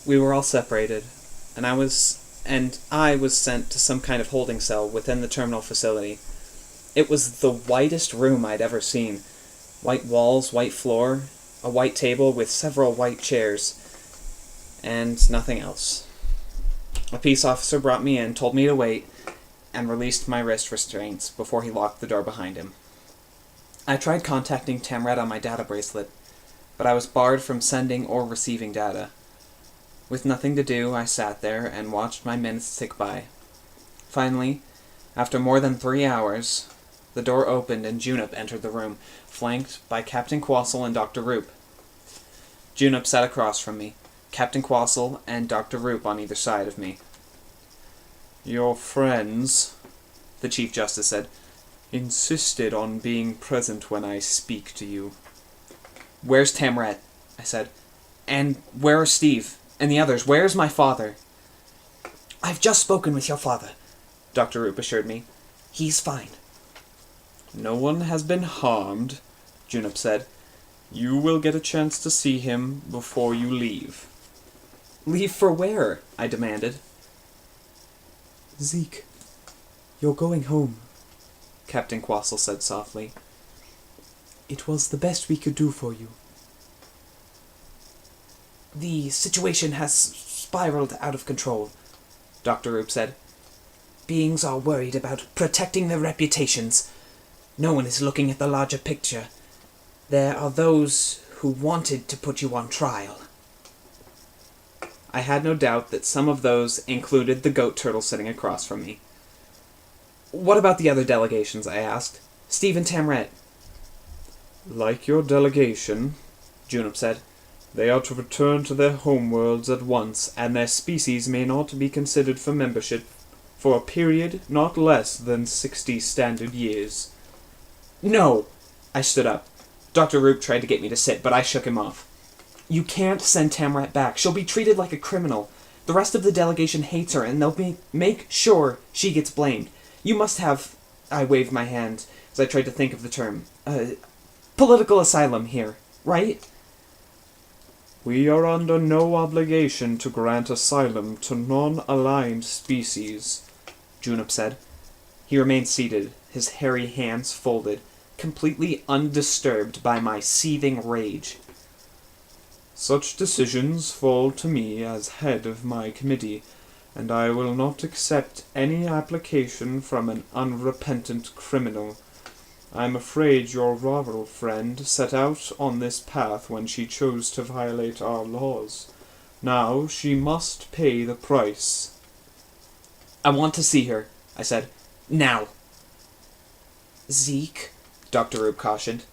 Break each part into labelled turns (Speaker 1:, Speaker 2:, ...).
Speaker 1: We were all separated, and I was sent to some kind of holding cell within the terminal facility. It was the whitest room I'd ever seen. White walls, white floor, a white table with several white chairs, and nothing else. A peace officer brought me in, told me to wait, and released my wrist restraints before he locked the door behind him. I tried contacting Tamret on my data bracelet, but I was barred from sending or receiving data. With nothing to do, I sat there and watched my minutes tick by. Finally, after more than 3 hours, the door opened and Junip entered the room, flanked by Captain Quassel and Dr. Roop. Junip sat across from me, Captain Quassel and Dr. Roop on either side of me. "Your friends," the Chief Justice said, "insisted on being present when I speak to you." "Where's Tamret?" I said. "And where are Steve? And the others? Where's my father?"
Speaker 2: "I've just spoken with your father," Dr. Roop assured me. "He's fine."
Speaker 1: "No one has been harmed," Junip said. "You will get a chance to see him before you leave." "Leave for where?" I demanded.
Speaker 2: "Zeke, you're going home,"
Speaker 1: Captain Quassel said softly.
Speaker 2: "It was the best we could do for you." "The situation has spiraled out of control," Dr. Roop said. "Beings are worried about protecting their reputations. No one is looking at the larger picture. There are those who wanted to put you on trial."
Speaker 1: I had no doubt that some of those included the goat turtle sitting across from me. "What about the other delegations?" I asked. "Steve and Tamret?" "Like your delegation," Junip said, "they are to return to their homeworlds at once, and their species may not be considered for membership for a period not less than 60 standard years." "No!" I stood up. Dr. Roop tried to get me to sit, but I shook him off. "You can't send Tamret back. She'll be treated like a criminal. The rest of the delegation hates her, and they'll make sure she gets blamed. You must have—" I waved my hand as I tried to think of the term. Political asylum here, right?" "We are under no obligation to grant asylum to non-aligned species," Junip said. He remained seated, his hairy hands folded, completely undisturbed by my seething rage. "Such decisions fall to me as head of my committee, and I will not accept any application from an unrepentant criminal. I'm afraid your royal friend set out on this path when she chose to violate our laws. Now she must pay the price." "I want to see her," I said. "Now."
Speaker 2: "Zeke,"
Speaker 1: Dr. Roop cautioned.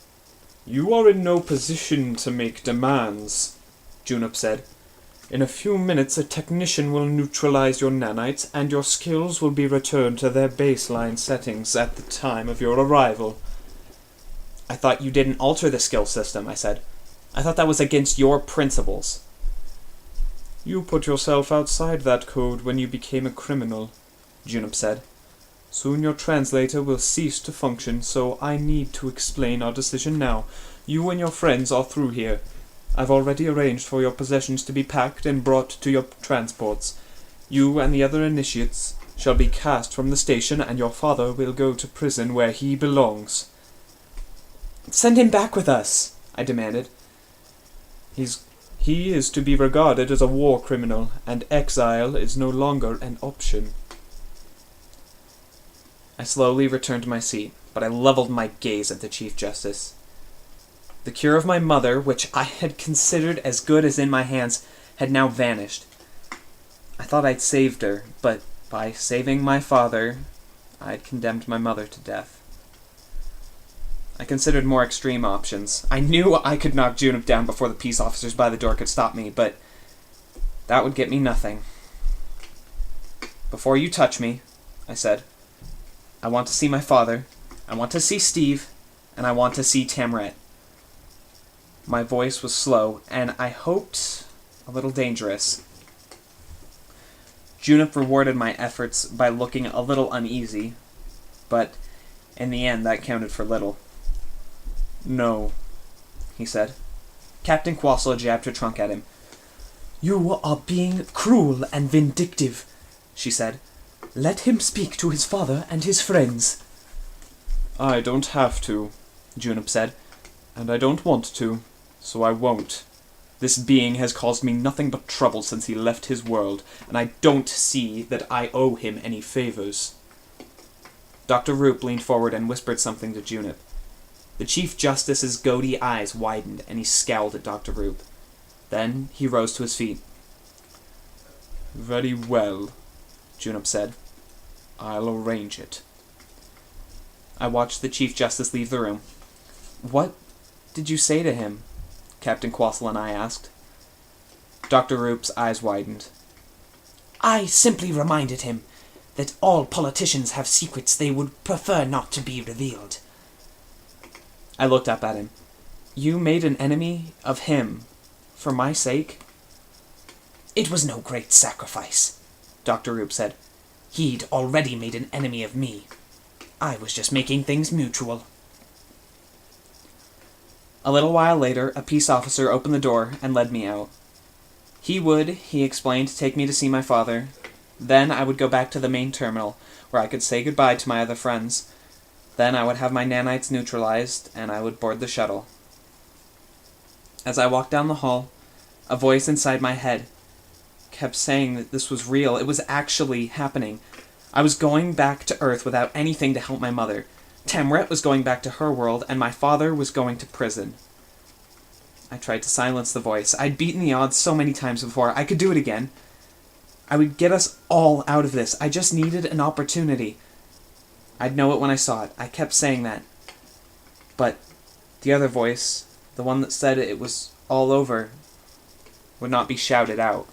Speaker 1: "You are in no position to make demands," Junip said. "In a few minutes a technician will neutralize your nanites, and your skills will be returned to their baseline settings at the time of your arrival." "I thought you didn't alter the skill system," I said. "I thought that was against your principles." "You put yourself outside that code when you became a criminal," Junip said. "Soon your translator will cease to function, so I need to explain our decision now. You and your friends are through here. I've already arranged for your possessions to be packed and brought to your transports. You and the other initiates shall be cast from the station, and your father will go to prison where he belongs." "Send him back with us," I demanded. He is to be regarded as a war criminal, and exile is no longer an option." I slowly returned to my seat, but I leveled my gaze at the Chief Justice. The cure of my mother, which I had considered as good as in my hands, had now vanished. I thought I'd saved her, but by saving my father, I'd condemned my mother to death. I considered more extreme options. I knew I could knock Junip down before the peace officers by the door could stop me, but that would get me nothing. "Before you touch me," I said, "I want to see my father, I want to see Steve, and I want to see Tamret." My voice was slow, and I hoped a little dangerous. Junip rewarded my efforts by looking a little uneasy, but in the end that counted for little. "No," he said. Captain Quassel jabbed her trunk at him.
Speaker 2: You are being cruel and vindictive, she said. Let him speak to his father and his friends.
Speaker 1: I don't have to, Junip said, and I don't want to, so I won't. This being has caused me nothing but trouble since he left his world, and I don't see that I owe him any favors. Dr. Roop leaned forward and whispered something to Junip. The Chief Justice's goatee eyes widened, and he scowled at Dr. Roop. Then he rose to his feet. Very well, Junip said. I'll arrange it. I watched the Chief Justice leave the room. What did you say to him? Captain Quassel and I asked. Dr. Roop's eyes widened. I simply reminded him that all politicians have secrets they would prefer not to be revealed. I looked up at him. You made an enemy of him for my sake? It was no great sacrifice, Dr. Roop said. He'd already made an enemy of me. I was just making things mutual. A little while later, a peace officer opened the door and led me out. He would, he explained, take me to see my father. Then I would go back to the main terminal, where I could say goodbye to my other friends. Then I would have my nanites neutralized, and I would board the shuttle. As I walked down the hall, a voice inside my head kept saying that this was real. It was actually happening. I was going back to Earth without anything to help my mother. Tamret was going back to her world, and my father was going to prison. I tried to silence the voice. I'd beaten the odds so many times before. I could do it again. I would get us all out of this. I just needed an opportunity. I'd know it when I saw it. I kept saying that. But the other voice, the one that said it was all over, would not be shouted out.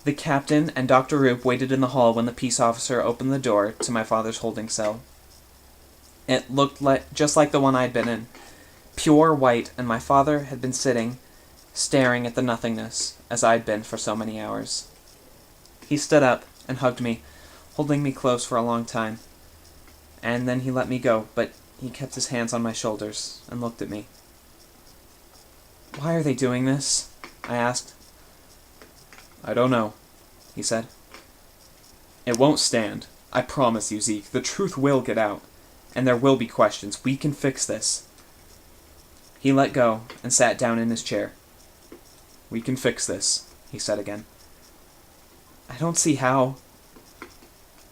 Speaker 1: The captain and Dr. Roop waited in the hall when the peace officer opened the door to my father's holding cell. It looked just like the one I'd been in, pure white, and my father had been sitting, staring at the nothingness, as I'd been for so many hours. He stood up and hugged me, holding me close for a long time. And then he let me go, but he kept his hands on my shoulders and looked at me. Why are they doing this? I asked. I don't know, he said. It won't stand. I promise you, Zeke. The truth will get out, and there will be questions. We can fix this. He let go and sat down in his chair. We can fix this, he said again. I don't see how.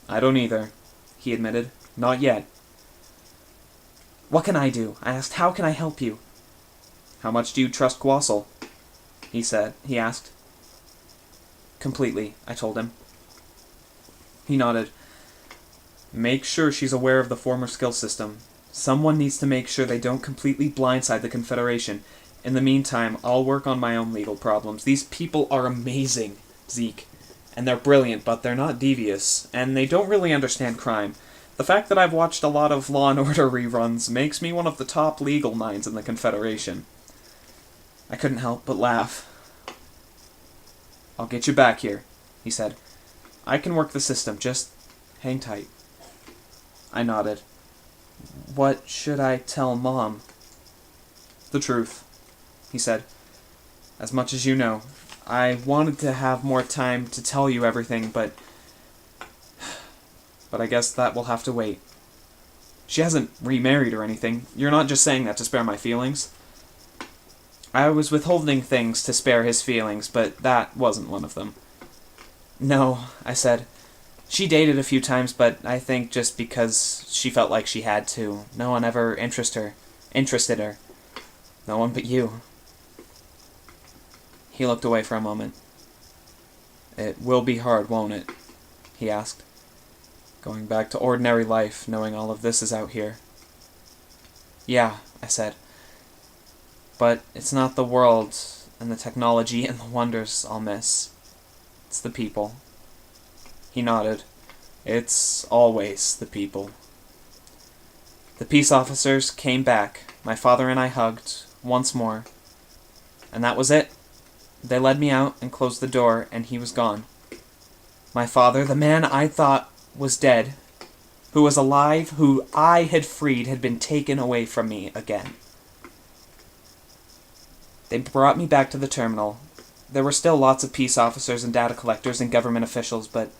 Speaker 1: I don't either, he admitted. Not yet. What can I do? I asked. How can I help you? How much do you trust Quassel? He asked. Completely, I told him. He nodded. Make sure she's aware of the former skill system. Someone needs to make sure they don't completely blindside the Confederation. In the meantime, I'll work on my own legal problems. These people are amazing, Zeke. And they're brilliant, but they're not devious. And they don't really understand crime. The fact that I've watched a lot of Law & Order reruns makes me one of the top legal minds in the Confederation. I couldn't help but laugh. I'll get you back here, he said. I can work the system, just hang tight. I nodded. What should I tell Mom? The truth, he said. As much as you know. I wanted to have more time to tell you everything, but I guess that will have to wait. She hasn't remarried or anything. You're not just saying that to spare my feelings. I was withholding things to spare his feelings, but that wasn't one of them. No, I said. She dated a few times, but I think just because she felt like she had to. No one ever interested her. No one but you. He looked away for a moment. It will be hard, won't it? He asked. Going back to ordinary life, knowing all of this is out here. Yeah, I said. But it's not the world and the technology and the wonders I'll miss. It's the people. He nodded. It's always the people. The peace officers came back. My father and I hugged once more. And that was it. They led me out and closed the door, and he was gone. My father, the man I thought was dead, who was alive, who I had freed, had been taken away from me again. They brought me back to the terminal, There were still lots of peace officers and data collectors and government officials, but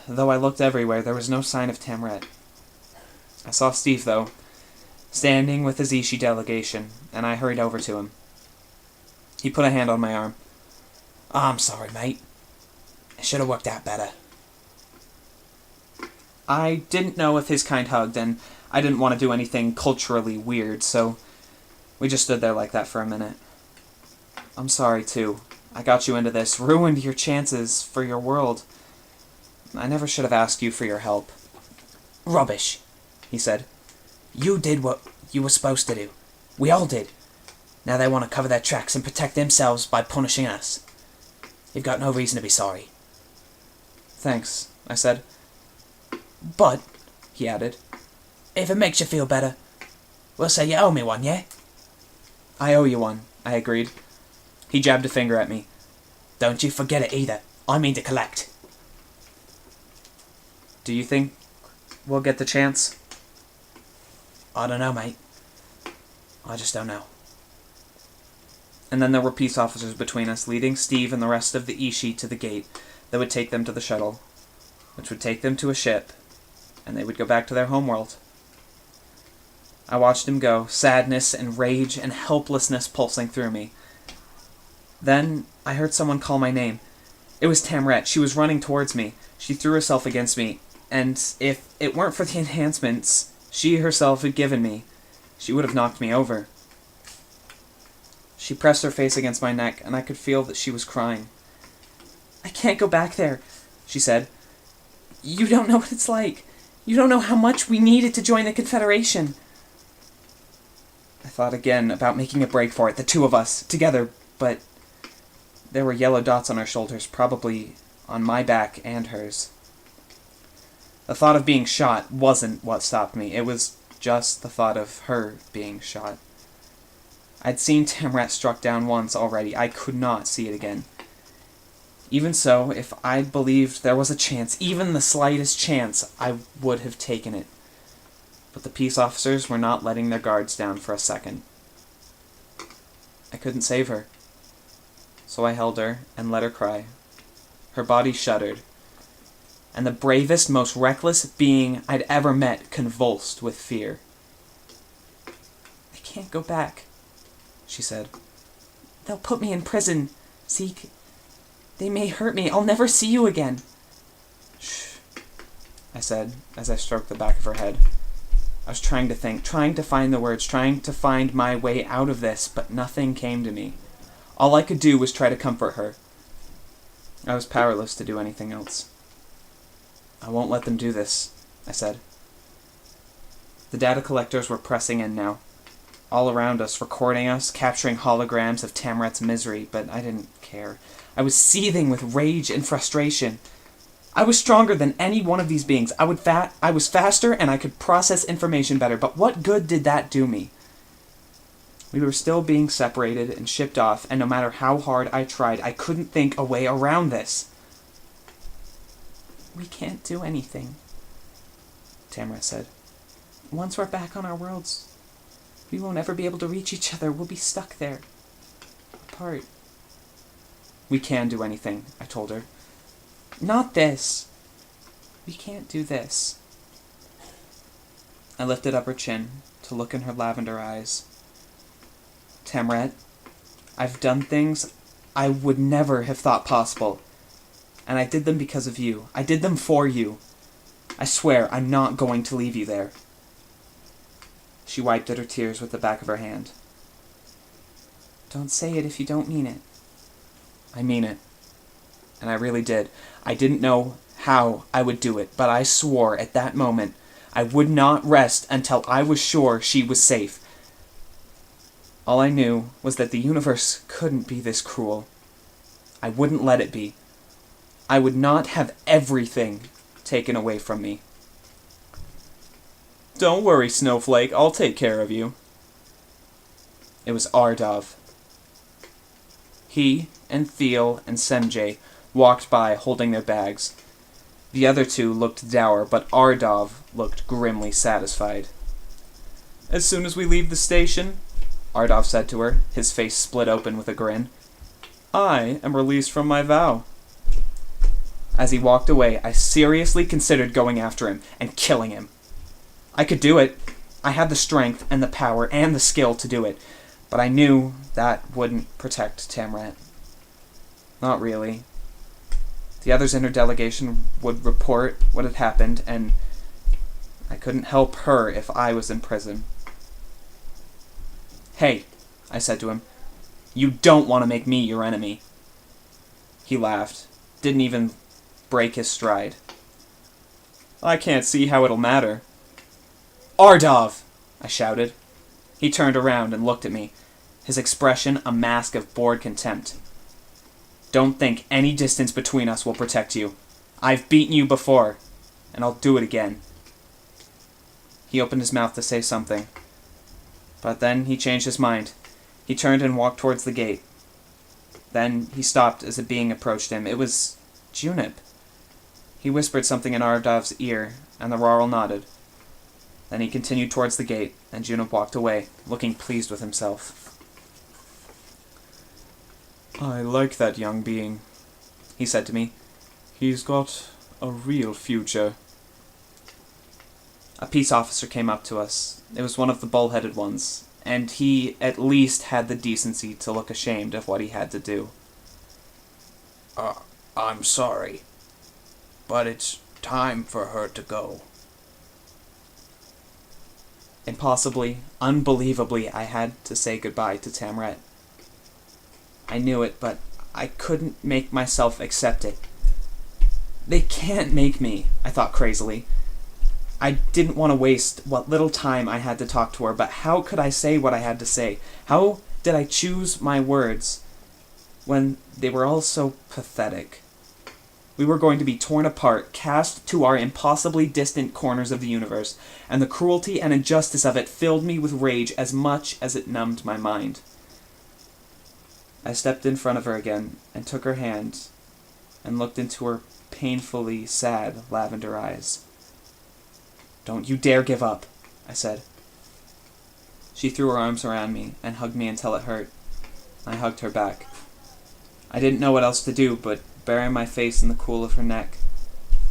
Speaker 1: though I looked everywhere, there was no sign of Tamret. I saw Steve, though, standing with his Ishi delegation, and I hurried over to him. He put a hand on my arm.
Speaker 2: Oh, I'm sorry, mate. It should have worked out better.
Speaker 1: I didn't know if his kind hugged, and I didn't want to do anything culturally weird, so we just stood there like that for a minute. I'm sorry, too. I got you into this, ruined your chances for your world. I never should have asked you for your help.
Speaker 2: Rubbish, he said. You did what you were supposed to do. We all did. Now they want to cover their tracks and protect themselves by punishing us. You've got no reason to be sorry.
Speaker 1: Thanks, I said.
Speaker 2: But,
Speaker 1: he added,
Speaker 2: if it makes you feel better, we'll say you owe me one, yeah?
Speaker 1: I owe you one, I agreed. He jabbed a finger at me.
Speaker 2: Don't you forget it either. I mean to collect.
Speaker 1: Do you think we'll get the chance?
Speaker 2: I don't know, mate. I just don't know.
Speaker 1: And then there were peace officers between us, leading Steve and the rest of the Ishi to the gate that would take them to the shuttle, which would take them to a ship, and they would go back to their homeworld. I watched him go, sadness and rage and helplessness pulsing through me. Then I heard someone call my name. It was Tamret. She was running towards me. She threw herself against me, and if it weren't for the enhancements she herself had given me, she would have knocked me over. She pressed her face against my neck, and I could feel that she was crying. I can't go back there, she said. You don't know what it's like. You don't know how much we needed to join the Confederation. I thought again about making a break for it, the two of us, together, but there were yellow dots on our shoulders, probably on my back and hers. The thought of being shot wasn't what stopped me. It was just the thought of her being shot. I'd seen Tamret struck down once already. I could not see it again. Even so, if I'd believed there was a chance, even the slightest chance, I would have taken it. But the peace officers were not letting their guards down for a second. I couldn't save her. So I held her and let her cry. Her body shuddered, and the bravest, most reckless being I'd ever met convulsed with fear. I can't go back, she said. They'll put me in prison. Zeke, they may hurt me. I'll never see you again. Shh, I said as I stroked the back of her head. I was trying to think, trying to find the words, trying to find my way out of this, but nothing came to me. All I could do was try to comfort her. I was powerless to do anything else. I won't let them do this, I said. The data collectors were pressing in now, all around us, recording us, capturing holograms of Tamret's misery, but I didn't care. I was seething with rage and frustration. I was stronger than any one of these beings. I was faster and I could process information better, but what good did that do me? We were still being separated and shipped off, and no matter how hard I tried, I couldn't think a way around this. We can't do anything, Tamret said. Once we're back on our worlds, we won't ever be able to reach each other. We'll be stuck there, apart. We can do anything, I told her. Not this. We can't do this. I lifted up her chin to look in her lavender eyes. Tamret, I've done things I would never have thought possible, and I did them because of you. I did them for you. I swear I'm not going to leave you there. She wiped at her tears with the back of her hand. Don't say it if you don't mean it. I mean it. And I really did. I didn't know how I would do it, but I swore at that moment I would not rest until I was sure she was safe. All I knew was that the universe couldn't be this cruel. I wouldn't let it be. I would not have everything taken away from me. Don't worry, Snowflake. I'll take care of you. It was Ardov. He and Thiel and Semjay walked by holding their bags. The other two looked dour, but Ardov looked grimly satisfied. As soon as we leave the station, Ardov said to her, his face split open with a grin, I am released from my vow. As he walked away, I seriously considered going after him and killing him. I could do it. I had the strength and the power and the skill to do it, but I knew that wouldn't protect Tamrat. Not really. The others in her delegation would report what had happened, and I couldn't help her if I was in prison. "Hey," I said to him, "you don't want to make me your enemy." He laughed, didn't even break his stride. "I can't see how it'll matter." "Ardov!" I shouted. He turned around and looked at me, his expression a mask of bored contempt. "Don't think any distance between us will protect you. I've beaten you before, and I'll do it again." He opened his mouth to say something, but then he changed his mind. He turned and walked towards the gate. Then he stopped as a being approached him. It was Junip. He whispered something in Ardov's ear, and the Rarl nodded. Then he continued towards the gate, and Junip walked away, looking pleased with himself. "I like that young being," he said to me. "He's got a real future." A peace officer came up to us. It was one of the bull-headed ones, and he at least had the decency to look ashamed of what he had to do.
Speaker 3: I'm sorry, but it's time for her to go."
Speaker 1: Impossibly, unbelievably, I had to say goodbye to Tamrat. I knew it, but I couldn't make myself accept it. They can't make me, I thought crazily. I didn't want to waste what little time I had to talk to her, but how could I say what I had to say? How did I choose my words when they were all so pathetic? We were going to be torn apart, cast to our impossibly distant corners of the universe, and the cruelty and injustice of it filled me with rage as much as it numbed my mind. I stepped in front of her again and took her hand and looked into her painfully sad lavender eyes. "Don't you dare give up," I said. She threw her arms around me and hugged me until it hurt. I hugged her back. I didn't know what else to do but bury my face in the cool of her neck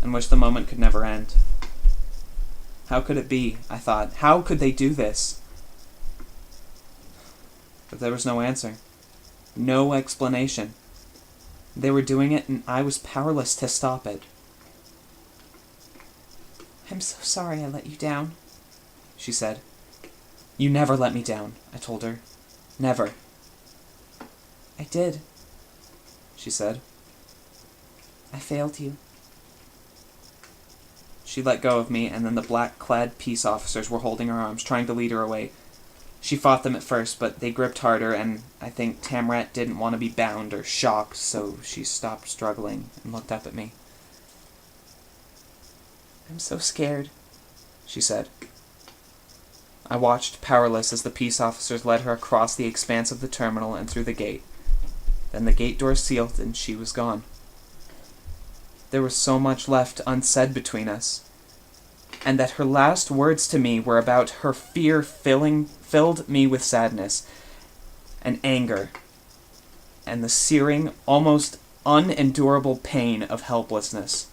Speaker 1: and wish the moment could never end. How could it be, I thought? How could they do this? But there was no answer. No explanation. They were doing it and I was powerless to stop it. "I'm so sorry I let you down," she said. "You never let me down," I told her. "Never." "I did," she said. "I failed you." She let go of me, and then the black-clad peace officers were holding her arms, trying to lead her away. She fought them at first, but they gripped harder, and I think Tamrat didn't want to be bound or shocked, so she stopped struggling and looked up at me. "I'm so scared," she said. I watched, powerless, as the peace officers led her across the expanse of the terminal and through the gate. Then the gate door sealed, and she was gone. There was so much left unsaid between us, and that her last words to me were about her fear filled me with sadness and anger and the searing, almost unendurable pain of helplessness.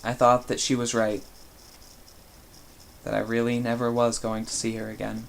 Speaker 1: I thought that she was right, that I really never was going to see her again.